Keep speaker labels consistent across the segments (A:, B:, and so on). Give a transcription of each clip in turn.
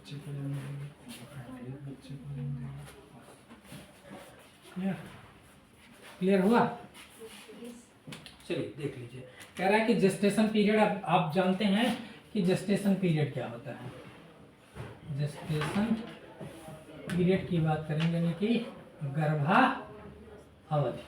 A: बच्चे को जन्म देगी, एक बच्चे को जन्म देगी। क्लियर हुआ? चलिए देख लीजिए, कह रहा है कि जेस्टेशन पीरियड, आप जानते हैं कि जेस्टेशन पीरियड क्या होता है। जेस्टेशन पीरियड की बात करेंगे यानी कि गर्भावधि,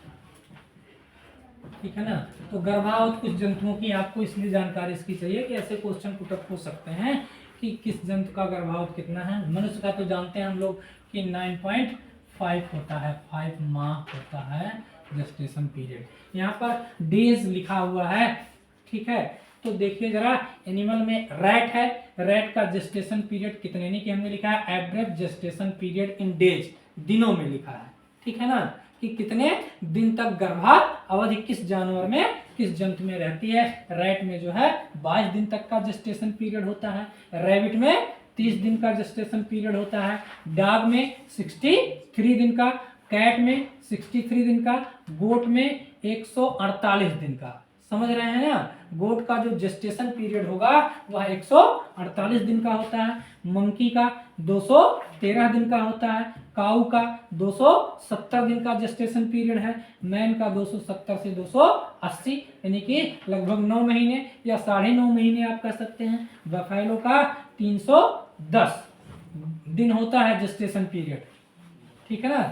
A: ठीक है ना। तो गर्भावधि कुछ जंतुओं की आपको इसलिए जानकारी इसकी चाहिए कि ऐसे क्वेश्चन पुटअप हो सकते हैं कि किस जंतु का गर्भावधि कितना है। मनुष्य का तो जानते हैं हम लोग कि 9.5 होता है, 5 माह होता है जेस्टेशन पीरियड। यहाँ पर डेज लिखा हुआ है, ठीक है। तो देखिए जरा, एनिमल में रैट है, रैट का जेस्टेशन पीरियड कितने, यानी कि हमने लिखा है average gestation period in days, दिनों में लिखा है, ठीक है ना, कि कितने दिन तक गर्भावधि किस जानवर में, किस जंतु में रहती है। रैट में जो है 22 दिन तक का जेस्टेशन पीरियड होता है, रैबिट में 30 दिन का जेस्टेशन पीरियड होता है, डॉग में 63 दिन का, कैट में 63 दिन का, गोट में 148 दिन का। समझ रहे हैं ना, गोट का जो जेस्टेशन पीरियड होगा वह 148 दिन का होता है, मंकी का 213 दिन का होता है, काऊ का 270 दिन का जेस्टेशन पीरियड है, मैन का 270 से 280 यानी कि लगभग 9 महीने या 9.5 महीने आप कह सकते हैं। बफेलो का 310 दिन होता है जेस्टेशन पीरियड, ठीक है ना।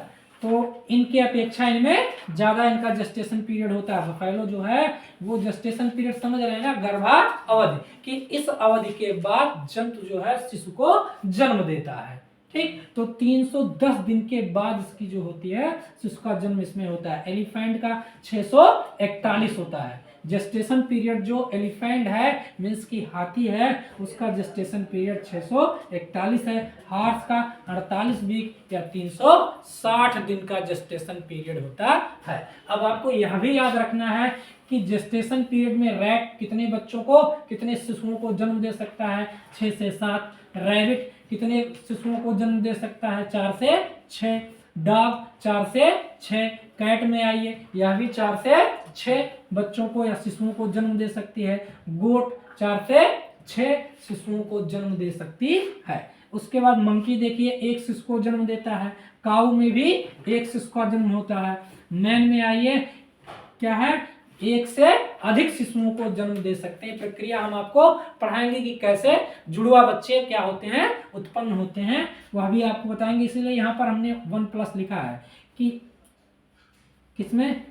A: तो इनके अपेक्षा इनमें ज्यादा इनका जेस्टेशन पीरियड होता है। बफेलो जो है वो जेस्टेशन पीरियड समझ रहे हैं ना, गर्भावधि, कि इस अवधि के बाद जंतु जो है शिशु को जन्म देता है, ठीक। तो 310 दिन के बाद इसकी जो होती है शिशु का जन्म इसमें होता है। एलिफेंट का 641 होता है जेस्टेशन पीरियड। जो एलिफेंट है मीन्स की हाथी है, उसका जेस्टेशन पीरियड 641 है। हार्स का 48 वीक या 360 दिन का जेस्टेशन पीरियड होता है। अब आपको यह भी याद रखना है कि जेस्टेशन पीरियड में रैट कितने बच्चों को, कितने शिशुओं को जन्म दे सकता है, 6 से 7। रैबिट कितने शिशुओं को जन्म दे सकता है, 4 से 6। डॉग 4 से 6। कैट में आइए, यह भी 4 से 6 बच्चों को या शिशुओं को जन्म दे सकती है। गोट 4 से 6 शिशुओं को जन्म दे सकती है। उसके बाद मंकी देखिए 1 शिशु को जन्म देता है। काऊ में भी 1 शिशु का जन्म होता है। मैन में आइए, क्या है, 1 से अधिक शिशुओं को जन्म दे सकते हैं। प्रक्रिया हम आपको पढ़ाएंगे कि कैसे जुड़वा बच्चे क्या होते हैं, उत्पन्न होते हैं, वह भी आपको बताएंगे। इसीलिए यहाँ पर हमने 1+ लिखा है कि किसमें,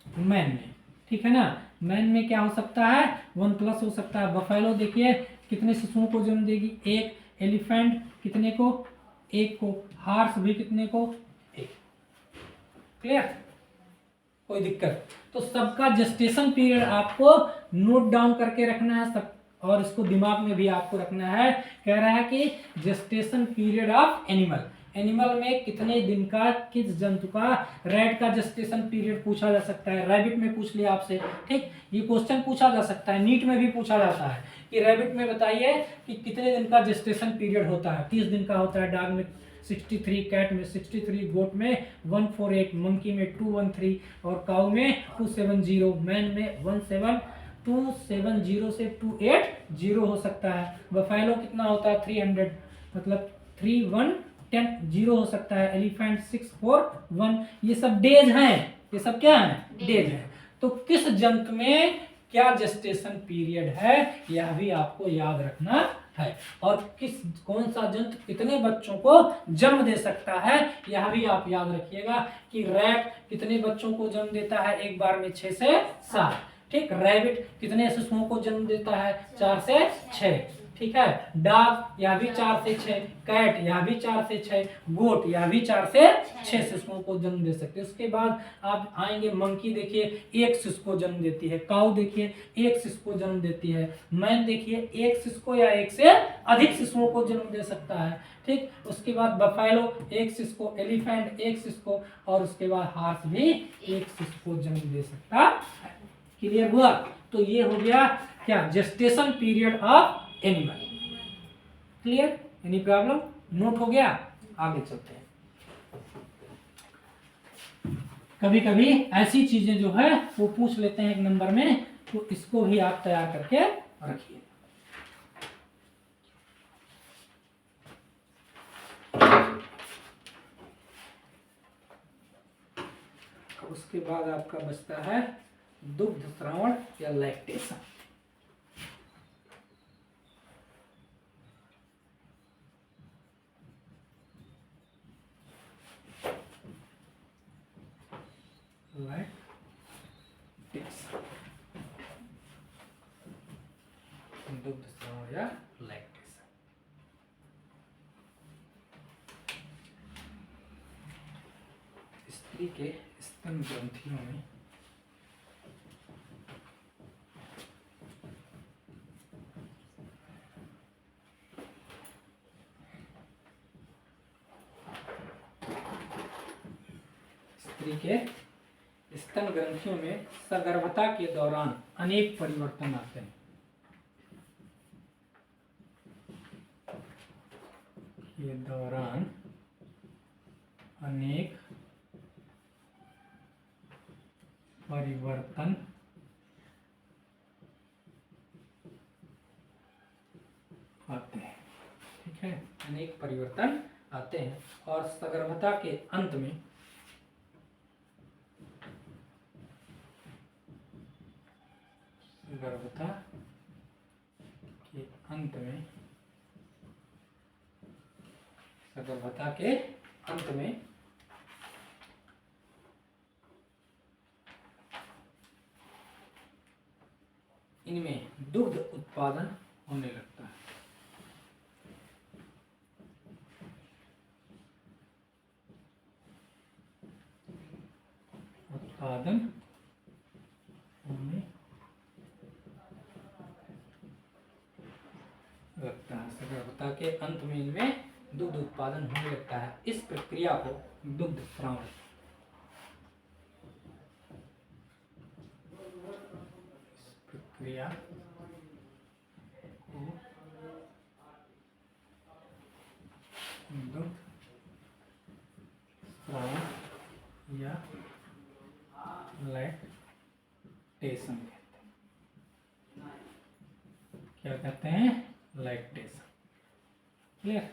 A: मैन में, ठीक है ना। मैन में क्या हो सकता है, 1+ हो सकता है। बफेलो देखिए कितने शिशुओं को जन्म देगी, 1। एलिफेंट कितने को, 1 को। हार्स भी कितने को, 1। क्लियर, कोई दिक्कत? तो सबका जेस्टेशन पीरियड आपको नोट डाउन करके रखना है सब, और इसको दिमाग में भी आपको रखना है। कह रहा है कि gestation period of animal, animal में कितने दिन का किस जंतु का। रैट का जेस्टेशन पीरियड पूछा जा सकता है, रैबिट में पूछ लिया आपसे, ठीक। ये क्वेश्चन पूछा जा सकता है, नीट में भी पूछा जाता है कि रैबिट में बताइए कि कितने दिन का जेस्टेशन पीरियड होता है। 30 दिन का होता है। डॉग में 63, कैट में 63, गोट में 148, मंकी में 213 और काऊ में 270, मैन में 270 से 280 हो सकता है। बफेलो कितना होता है, 300, मतलब 3110 हो सकता है। एलिफेंट 641। ये सब डेज हैं, ये सब क्या है, डेज है। तो किस जंतु में क्या जेस्टेशन पीरियड है यह भी आपको याद रखना है, और कौन सा जंतु कितने बच्चों को जन्म दे सकता है यह भी आप याद रखिएगा। कि रैट कितने बच्चों को जन्म देता है, एक बार में 6 से 7, ठीक। रैबिट कितने शिशुओं को जन्म देता है, 4 से 6, ठीक है। डॉग यह भी 4 से 6, कैट यह भी 4 से 6, गोट यह भी 4 से 6 शिशुओं को जन्म दे सकते हैं। उसके बाद आप आएंगे, मंकी देखिए 1 शिशु को जन्म देती है। काऊ देखिए 1 शिशु को जन्म देती है। मैन देखिए 1 शिशु को या 1 से अधिक शिशुओं को जन्म दे सकता है, ठीक। उसके बाद बफेलो 1 शिशु को, एलिफेंट 1 शिशु को, और उसके बाद हार्स भी 1 शिशु को जन्म दे सकता है। क्लियर हुआ? तो ये हो गया क्या, gestation period of animal. Clear, any problem? Note हो गया? आगे चलते हैं। कभी कभी ऐसी चीजें जो है वो पूछ लेते हैं 1 नंबर में, तो इसको भी आप तैयार करके रखिए। उसके बाद आपका बचता है दुग्ध स्रावण या लैक्टेशन। दुग्ध स्रावण या लैक्टेशन। स्त्री के स्तन ग्रंथियों में स्तन ग्रंथियों में सगर्भता के दौरान अनेक परिवर्तन आते हैं। के दौरान अनेक परिवर्तन आते हैं। ठीक है, अनेक परिवर्तन आते हैं और सगर्भता के अंत में सगर्भता के अंत में सगर्भता के अंत में इनमें दुग्ध उत्पादन होने लगता है। उत्पादन होने लगता है। सगर्भता के अंत में इनमें दुग्ध उत्पादन होने लगता है। इस प्रक्रिया को दुग्ध स्रावण प्रक्रिया को दुग्ध स्रावण या लैक्टेशन कहते हैं। क्या कहते हैं? लैक्टेशन। क्लियर?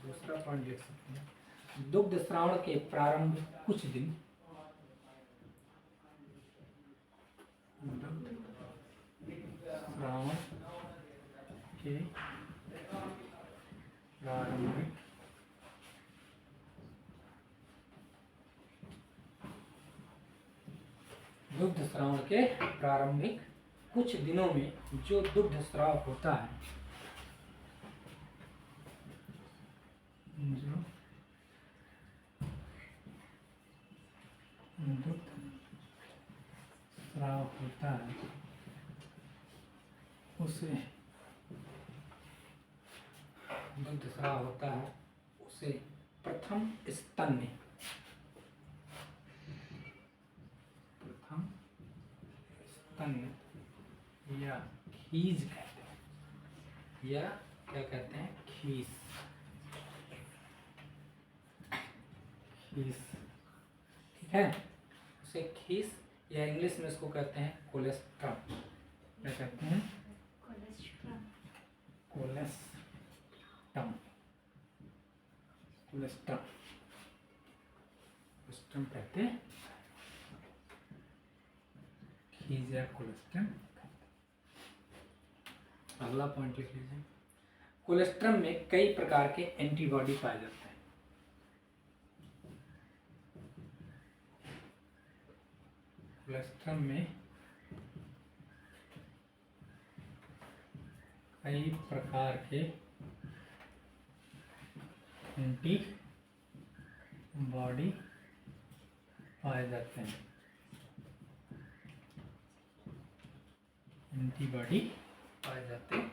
A: दूसरा पॉइंट लिख सकते हैं। दुग्ध स्रावण के प्रारंभ कुछ दिन दुग्ध स्रावण के प्रारंभिक दुग्ध स्रावण के प्रारंभिक कुछ दिनों में जो दुग्ध स्राव होता है, जो दुग्ध स्राव होता है उसे दुग्ध स्राव होता है उसे प्रथम स्तन में या खीज कहते हैं, या क्या कहते हैं? खीस। खीस, ठीक है, उसे खीस या इंग्लिश में इसको कहते हैं कोलेस्ट्रम। क्या कहते हैं? कोलेस्ट्रम। कोलेस्ट्रम कहते हैं, खीज या कोलेस्ट्रम। अगला पॉइंट लिख लीजिए। कोलेस्ट्रम में कई प्रकार के एंटीबॉडी पाए जाते हैं। कोलेस्ट्रम में कई प्रकार के एंटीबॉडी पाए जाते हैं। एंटीबॉडी पाए जाते हैं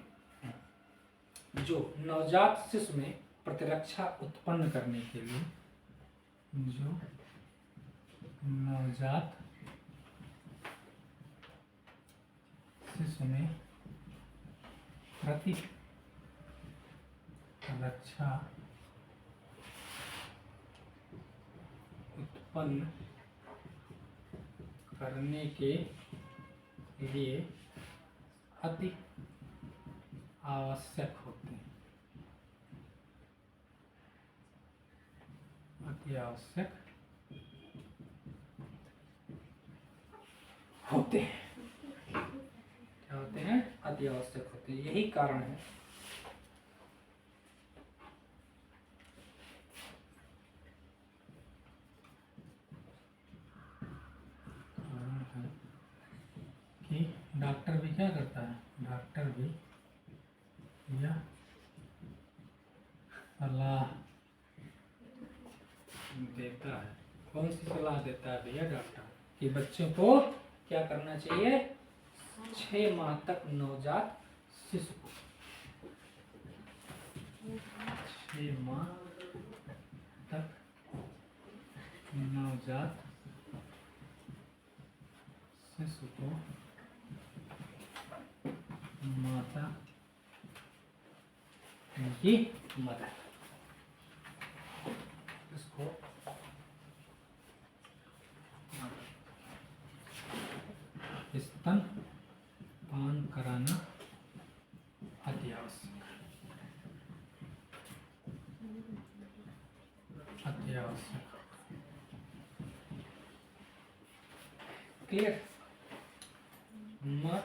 A: जो नवजात शिशु में प्रतिरक्षा उत्पन्न करने के लिए, जो नवजात शिशु में प्रतिरक्षा उत्पन्न करने के लिए अति आवश्यक होते हैं। अति अति आवश्यक होते हैं। क्या होते हैं? अति आवश्यक होते हैं। यही कारण है कि डॉक्टर भी क्या करता है? डॉक्टर भी यह सलाह देता है। कौन सी सलाह देता है भैया? डॉक्टर, कि बच्चों को क्या करना चाहिए? 6 माह तक नवजात शिशु को 6 माह तक नवजात शिशु को माता की मदद, इसको स्तन पान कराना अति आवश्यक, अति आवश्यक। क्लियर? माँ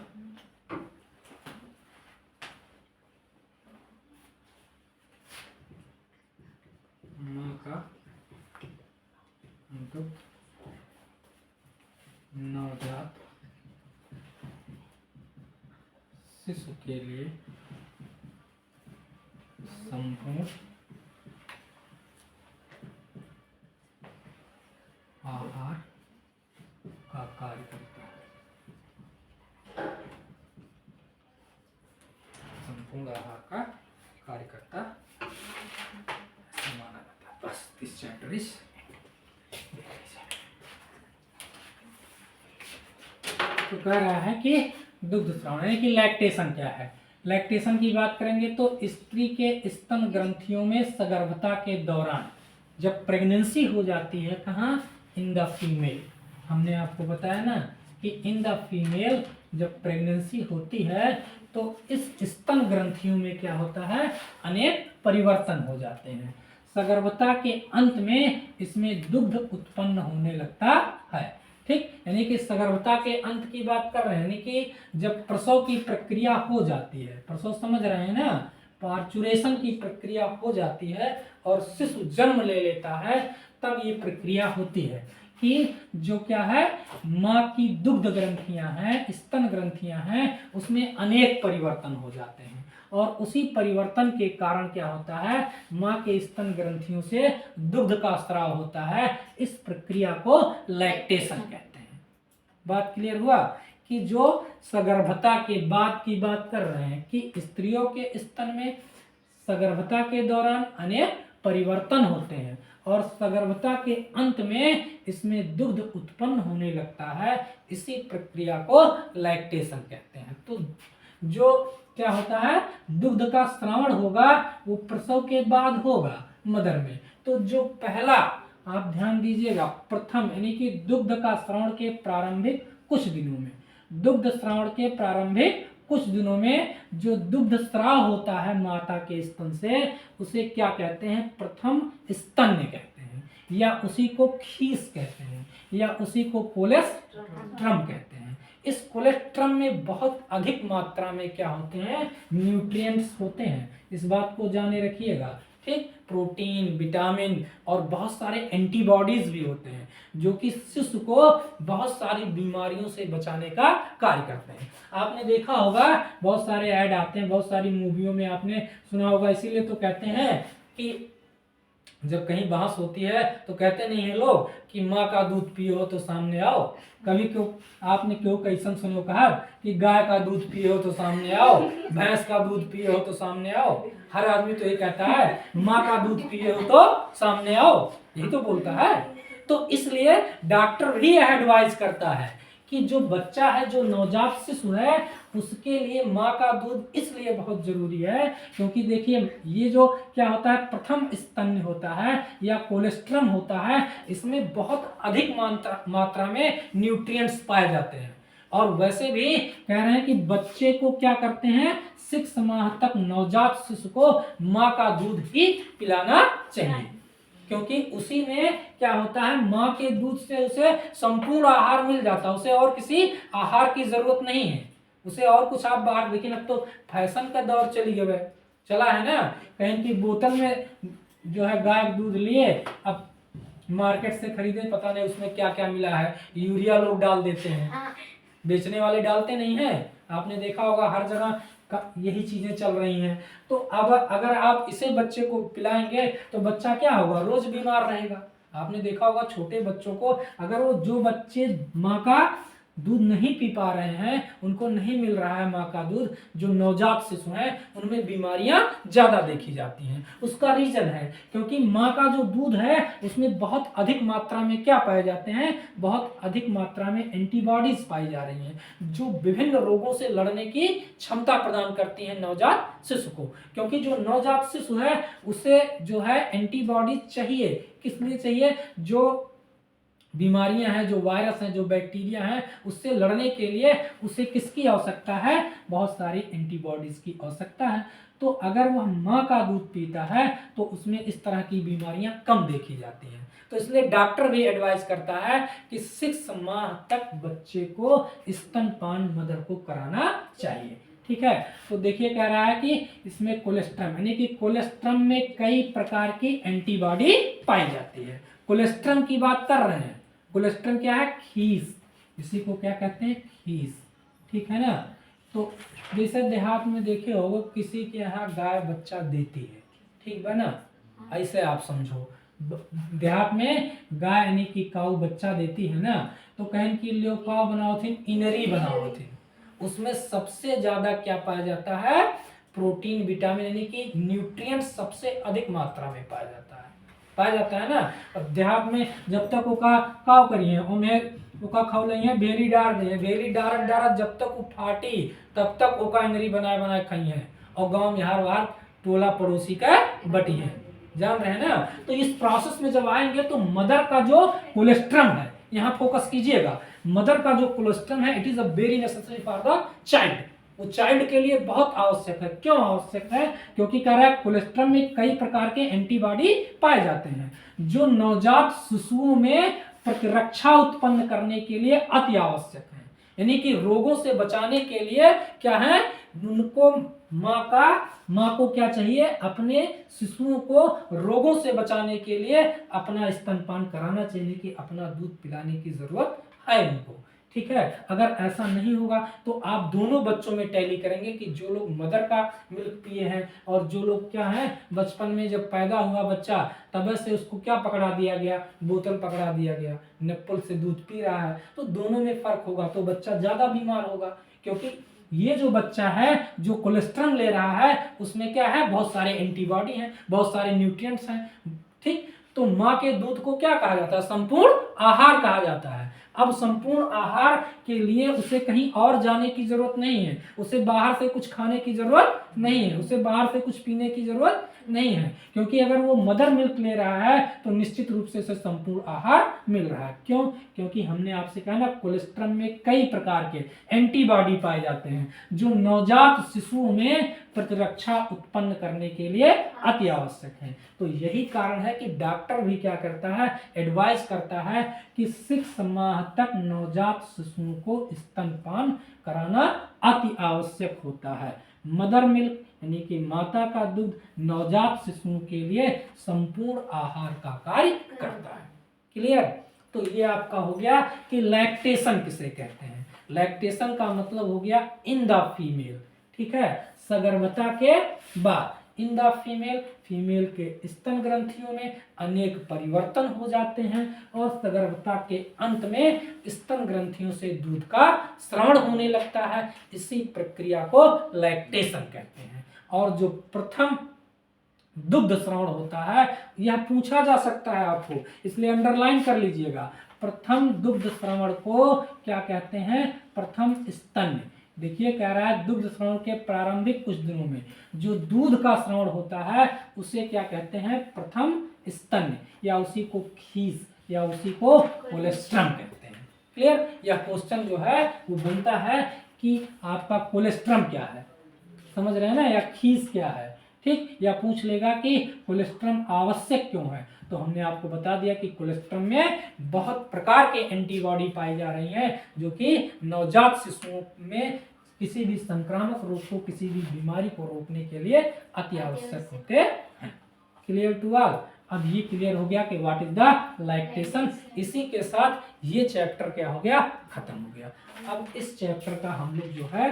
A: का दुग्ध नवजात शिशु के लिए संपूर्ण आहार का कार्य करता है। संपूर्ण आहार का कार्य करता माना जाता है। बस दिस चैप्टर इज तो कह रहा है कि दुग्ध स्राव यानी कि लैक्टेशन क्या है। लैक्टेशन की बात करेंगे तो स्त्री के स्तन ग्रंथियों में सगर्भता के दौरान जब प्रेगनेंसी हो जाती है, कहाँ? In the female. हमने आपको बताया ना कि इन द फीमेल जब प्रेगनेंसी होती है तो इस स्तन ग्रंथियों में क्या होता है? अनेक परिवर्तन हो जाते हैं। सगर्भता के अंत में इसमें दुग्ध उत्पन्न होने लगता है। ठीक, यानी कि सगर्भता के अंत की बात कर रहे हैं, यानी कि जब प्रसव की प्रक्रिया हो जाती है, प्रसव समझ रहे हैं ना, पार्चुरेशन की प्रक्रिया हो जाती है और शिशु जन्म ले लेता है, तब ये प्रक्रिया होती है कि जो क्या है, माँ की दुग्ध ग्रंथियां हैं, स्तन ग्रंथियां हैं, उसमें अनेक परिवर्तन हो जाते हैं और उसी परिवर्तन के कारण क्या होता है? माँ के स्तन ग्रंथियों से दुग्ध का स्राव होता है। इस प्रक्रिया को लैक्टेशन कहते हैं। बात क्लियर हुआ कि जो सगर्भता के बाद की बात कर रहे हैं कि स्त्रियों के स्तन में सगर्भता के दौरान अनेक परिवर्तन होते हैं और सगर्भता के अंत में इसमें दुग्ध उत्पन्न होने लगता है। इसी प्रक्रिया को लैक्टेशन कहते हैं। तो जो क्या होता है, दुग्ध का स्रावण होगा वो प्रसव के बाद होगा मदर में। तो जो पहला, आप ध्यान दीजिएगा, प्रथम यानी कि दुग्ध का स्रावण के प्रारंभिक कुछ दिनों में, दुग्ध स्रावण के प्रारंभिक कुछ दिनों में जो दुग्ध स्राव होता है माता के स्तन से, उसे क्या कहते हैं? प्रथम स्तन्य कहते हैं, या उसी को खीस कहते हैं, या उसी को कोलेस्ट्रम कहते हैं। इस कोलेस्ट्रम में बहुत अधिक मात्रा में क्या होते हैं? न्यूट्रिएंट्स होते हैं। इस बात को जाने रखिएगा। ठीक, प्रोटीन, विटामिन और बहुत सारे एंटीबॉडीज भी होते हैं जो कि शिशु को बहुत सारी बीमारियों से बचाने का कार्य करते हैं। आपने देखा होगा बहुत सारे ऐड आते हैं, बहुत सारी मूवियों में आपने सुना होगा। इसीलिए तो कहते हैं कि जब कहीं बहस होती है तो कहते नहीं है लोग कि माँ का दूध पियो तो सामने आओ। कभी क्यों आपने क्यों कैसन सुनो कहा कि गाय का दूध पियो तो सामने आओ, भैंस का दूध पियो तो सामने आओ। हर आदमी तो ये कहता है माँ का दूध पियो तो सामने आओ, यही तो बोलता है। तो इसलिए डॉक्टर भी एडवाइस करता है कि जो बच्चा है, जो नवजात शिशु है, उसके लिए माँ का दूध इसलिए बहुत जरूरी है क्योंकि देखिए ये जो क्या होता है, प्रथम स्तन्य होता है या कोलेस्ट्रम होता है, इसमें बहुत अधिक मात्रा में न्यूट्रिएंट्स पाए जाते हैं। और वैसे भी कह रहे हैं कि बच्चे को क्या करते हैं, 6 माह तक नवजात शिशु को माँ का दूध ही पिलाना चाहिए। क्योंकि उसी में क्या होता है, माँ के दूध से उसे संपूर्ण आहार मिल जाता है, उसे और किसी आहार की जरूरत नहीं है, उसे और कुछ आप बाहर। लेकिन अब तो फैशन का दौर चला है ना, कहीं की बोतल में जो है गाय दूध लिए, अब मार्केट से खरीदे, पता नहीं उसमें क्या क्या मिला है, यूरिया लोग डाल देते हैं, बेचने वाले डालते नहीं है। आपने देखा होगा हर जगह यही चीजें चल रही हैं। तो अब अगर आप इसे बच्चे को पिलाएंगे तो बच्चा क्या होगा, रोज बीमार रहेगा। आपने देखा होगा छोटे बच्चों को, अगर वो जो बच्चे माँ का दूध नहीं पी पा रहे हैं, उनको नहीं मिल रहा है माँ का दूध, जो नवजात शिशु हैं उनमें बीमारियां ज्यादा देखी जाती हैं। उसका रीजन है क्योंकि माँ का जो दूध है उसमें बहुत अधिक मात्रा में क्या पाए जाते हैं, बहुत अधिक मात्रा में एंटीबॉडीज पाई जा रही हैं, जो विभिन्न रोगों से लड़ने की क्षमता प्रदान करती हैं नवजात शिशु को। क्योंकि जो नवजात शिशु है उसे जो है एंटीबॉडीज चाहिए, किस लिए चाहिए, जो बीमारियां हैं, जो वायरस हैं, जो बैक्टीरिया हैं, उससे लड़ने के लिए उसे किसकी आवश्यकता है, बहुत सारी एंटीबॉडीज की आवश्यकता है। तो अगर वह माँ का दूध पीता है तो उसमें इस तरह की बीमारियां कम देखी जाती हैं। तो इसलिए डॉक्टर भी एडवाइस करता है कि 6 माह तक बच्चे को स्तनपान मदर को कराना चाहिए। ठीक है, तो देखिए कह रहा है कि इसमें कोलेस्ट्रम, यानी कि कोलेस्ट्रम में कई प्रकार की एंटीबॉडी पाई जाती है। कोलेस्ट्रम की बात कर रहे हैं। कोलेस्ट्रम क्या है, खीस, इसी को क्या कहते हैं, खीस। ठीक है ना। तो जैसे देहात में देखे होगा किसी के यहाँ गाय बच्चा देती है, ठीक है ना, ऐसे आप समझो देहात में गाय यानी कि काऊ बच्चा देती है ना, तो कहें कि लियो काऊ बनाओ थी, इनरी बनाओ थी, उसमें सबसे ज्यादा क्या पाया जाता है, प्रोटीन, विटामिन यानी कि न्यूट्रिएंट सबसे अधिक मात्रा में पाया जाता है ना। और देहात में जब तक ओका काव करिए उन्हें ओका खौले हैं बेरी डार दे, बेरी डारत डारत जब तक वो फाटी तब तक ओका इंगरी बनाए खाई है, और गांव में हर बार टोला पड़ोसी का बटी है, जान रहे हैं ना। तो इस प्रोसेस में जब आएंगे तो मदर का जो कोलेस्ट्रम है, यहाँ फोकस कीजिएगा, मदर का जो कोलेस्ट्रम है it is a very necessary for the child, वो चाइल्ड के लिए बहुत आवश्यक है। क्यों आवश्यक है, क्योंकि कह रहा है कोलेस्ट्रम में कई प्रकार के एंटीबॉडी पाए जाते हैं जो नवजात शिशुओं में प्रतिरक्षा उत्पन्न करने के लिए अति आवश्यक है। यानी कि रोगों से बचाने के लिए क्या है, उनको माँ को क्या चाहिए, अपने शिशुओं को रोगों से बचाने के लिए अपना स्तनपान कराना चाहिए, कि अपना दूध पिलाने की जरूरत है उनको। ठीक है, अगर ऐसा नहीं होगा तो आप दोनों बच्चों में टैली करेंगे कि जो लोग मदर का मिल्क पिए हैं और जो लोग क्या है बचपन में जब पैदा हुआ बच्चा तब से उसको क्या पकड़ा दिया गया, बोतल पकड़ा दिया गया, निप्पल से दूध पी रहा है, तो दोनों में फर्क होगा, तो बच्चा ज्यादा बीमार होगा। क्योंकि ये जो बच्चा है जो कोलेस्ट्रॉल ले रहा है उसमें क्या है, बहुत सारे एंटीबॉडी हैं, बहुत सारे न्यूट्रिएंट्स हैं। ठीक, तो माँ के दूध को क्या कहा जाता है, संपूर्ण आहार कहा जाता है। अब संपूर्ण आहार के लिए उसे कहीं और जाने की जरूरत नहीं है, उसे बाहर से कुछ खाने की जरूरत नहीं है, उसे बाहर से कुछ पीने की जरूरत नहीं है, क्योंकि अगर वो मदर मिल्क ले रहा है तो निश्चित रूप से उसे संपूर्ण आहार मिल रहा है। क्यों, क्योंकि हमने आपसे कहा ना कोलेस्ट्रॉल में कई प्रकार के एंटीबॉडी पाए जाते हैं जो नवजात शिशुओं में प्रतिरक्षा उत्पन्न करने के लिए अति आवश्यक है। तो यही कारण है कि डॉक्टर भी क्या करता है, एडवाइस करता है कि 6 माह तक नवजात शिशुओं को स्तनपान कराना अति आवश्यक होता है। मदर मिल्क यानी कि माता का दूध नवजात शिशुओं के लिए संपूर्ण आहार का कार्य करता है। क्लियर। तो ये आपका हो गया कि लैक्टेशन किसे कहते हैं। लैक्टेशन का मतलब हो गया इन द फीमेल, ठीक है, सगर्भता के बाद इन द फीमेल के स्तन ग्रंथियों में अनेक परिवर्तन हो जाते हैं और सगर्भता के अंत में स्तन ग्रंथियों से दूध का स्राव होने लगता है। इसी प्रक्रिया को लैक्टेशन कहते हैं। और जो प्रथम दुग्ध स्राव होता है, यह पूछा जा सकता है आपको, इसलिए अंडरलाइन कर लीजिएगा। प्रथम दुग्ध स्राव को क्या कहते हैं, प्रथम स्तन। देखिए कह रहा है दुग्ध स्राव के प्रारंभिक कुछ दिनों में जो दूध का स्राव होता है उसे क्या कहते हैं, प्रथम स्तन, या उसी को खीस या उसी को कोलेस्ट्रम कहते हैं। क्लियर। यह क्वेश्चन जो है वो बनता है कि आपका कोलेस्ट्रम क्या है, समझ रहे हैं ना, या खीस क्या है। ठीक। या पूछ लेगा कि कोलेस्ट्रम आवश्यक क्यों है, तो हमने आपको बता दिया कि कोलेस्ट्रम में बहुत प्रकार के एंटीबॉडी पाई जा रही हैं जो कि नवजात शिशुओं में किसी भी संक्रामक रोग को, किसी भी बीमारी को रोकने के लिए अति आवश्यक होते हैं। Clear to all. अब ये क्लियर हो गया कि व्हाट इज द लैक्टेशन। इसी के साथ ये चैप्टर क्या हो गया, खत्म हो गया। अब इस चैप्टर का हम लोग जो है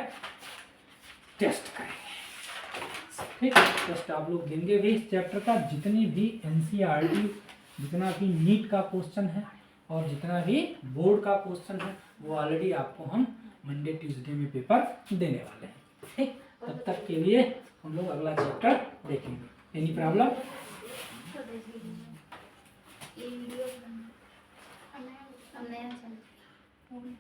A: टेस्ट करेंगे, ठीक। टेस्ट आप लोग देंगे भी इस चैप्टर का। जितनी भी एनसीईआरटी, जितना भी नीट का क्वेश्चन है और जितना भी बोर्ड का क्वेश्चन है वो ऑलरेडी आपको हम मंडे ट्यूसडे में पेपर देने वाले हैं, ठीक। तब तक के लिए हम लोग अगला चैप्टर देखेंगे। Any problem? ये वीडियो